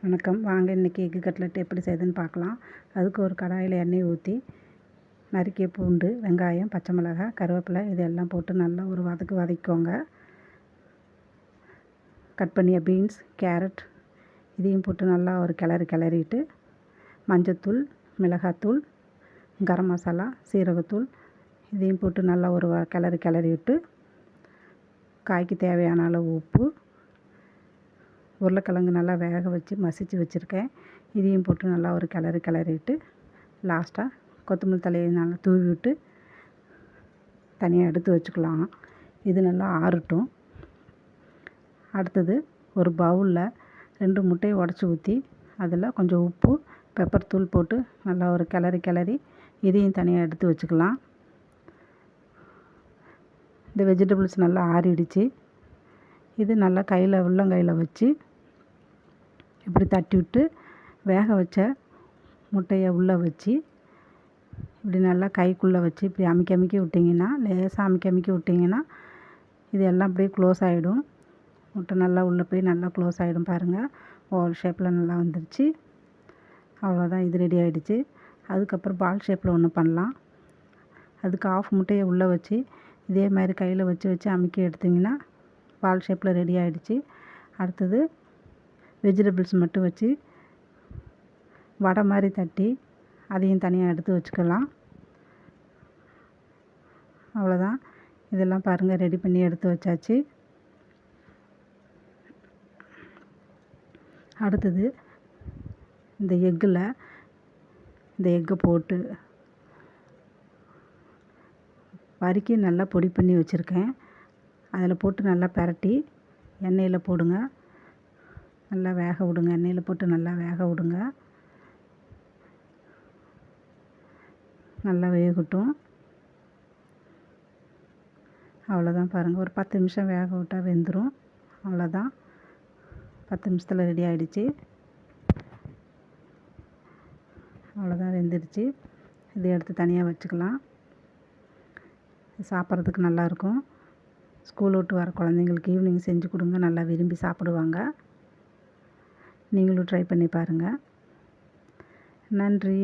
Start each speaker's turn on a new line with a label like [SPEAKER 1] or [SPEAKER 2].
[SPEAKER 1] வணக்கம். வாங்க இன்றைக்கி எக்கு கட்லெட் எப்படி செய்யுதுன்னு பார்க்கலாம். அதுக்கு ஒரு கடாயில் எண்ணெய் ஊற்றி நறுக்கிய பூண்டு, வெங்காயம், பச்சை மிளகாய், கருவேப்பிலை இதெல்லாம் போட்டு நல்லா ஒரு வதக்கிக்கோங்க. கட் பண்ணிய பீன்ஸ், கேரட் இதையும் போட்டு நல்லா ஒரு கிளறிட்டு மஞ்சத்தூள், மிளகாத்தூள், கரம் மசாலா, சீரகத்தூள் இதையும் போட்டு நல்லா ஒரு கிளறி விட்டு காய்க்கு தேவையான அளவு உப்பு, உருளைக்கிழங்கு நல்லா வேக வச்சு மசிச்சு வச்சுருக்கேன். இதையும் போட்டு நல்லா ஒரு கிளறிட்டு லாஸ்ட்டாக கொத்தமல்லி தழையை நல்லா தூவி விட்டு தனியாக எடுத்து வச்சுக்கலாம். இது நல்லா ஆறட்டும். அடுத்தது ஒரு பவுலில் 2 முட்டையை உடச்சி ஊற்றி அதில் கொஞ்சம் உப்பு, பெப்பர் தூள் போட்டு நல்லா ஒரு கிளறி இதையும் தனியாக எடுத்து வச்சுக்கலாம். இந்த வெஜிடபிள்ஸ் நல்லா ஆறிடுச்சு. இது நல்லா உள்ளங்கையில் வச்சு இப்படி தட்டி விட்டு வேக வச்ச முட்டையை உள்ளே வச்சு இப்படி நல்லா கைக்குள்ளே வச்சு இப்படி அமுக்கி விட்டிங்கன்னா, லேசாக அமுக்கி விட்டிங்கன்னா இது எல்லாம் அப்படியே க்ளோஸ் ஆகிடும். முட்டை நல்லா உள்ளே போய் நல்லா க்ளோஸ் ஆகிடும். பாருங்கள், ஓவல் ஷேப்பில் நல்லா வந்துருச்சு. அவ்வளோதான், இது ரெடி ஆகிடுச்சு. அதுக்கப்புறம் பால் ஷேப்பில் ஒன்று பண்ணலாம். அதுக்கு ஆஃப் முட்டையை உள்ளே வச்சு இதே மாதிரி கையில் வச்சு அமுக்கி எடுத்திங்கன்னா பால் ஷேப்பில் ரெடி ஆகிடுச்சு. அடுத்தது வெஜிடபிள்ஸ் மட்டும் வச்சு வடை மாதிரி தட்டி அதையும் தனியாக எடுத்து வச்சுக்கலாம். அவ்வளோதான், இதெல்லாம் பாருங்கள் ரெடி பண்ணி எடுத்து வச்சாச்சு. அடுத்தது இந்த எக்கை போட்டு வறுக்கி நல்லா பொடி பண்ணி வச்சுருக்கேன். அதில் போட்டு நல்லா பிரட்டி எண்ணெயில் போடுங்க. நல்லா வேக விடுங்க. எண்ணெயில் போட்டு நல்லா வேக விடுங்க. நல்லா வேகட்டும். அவ்வளோதான், பாருங்கள், ஒரு 10 நிமிஷம் வேக விட்டால் வெந்துடும். அவ்வளோதான், 10 நிமிஷத்தில் ரெடி ஆகிடுச்சு. அவ்வளோதான், வெந்துடுச்சு. இதை எடுத்து தனியாக வச்சுக்கலாம். சாப்பிட்றதுக்கு நல்லாயிருக்கும். ஸ்கூல் விட்டு வர குழந்தைங்களுக்கு ஈவினிங் செஞ்சு கொடுங்க, நல்லா விரும்பி சாப்பிடுவாங்க. நீங்களும் ட்ரை பண்ணி பாருங்கள். நன்றி.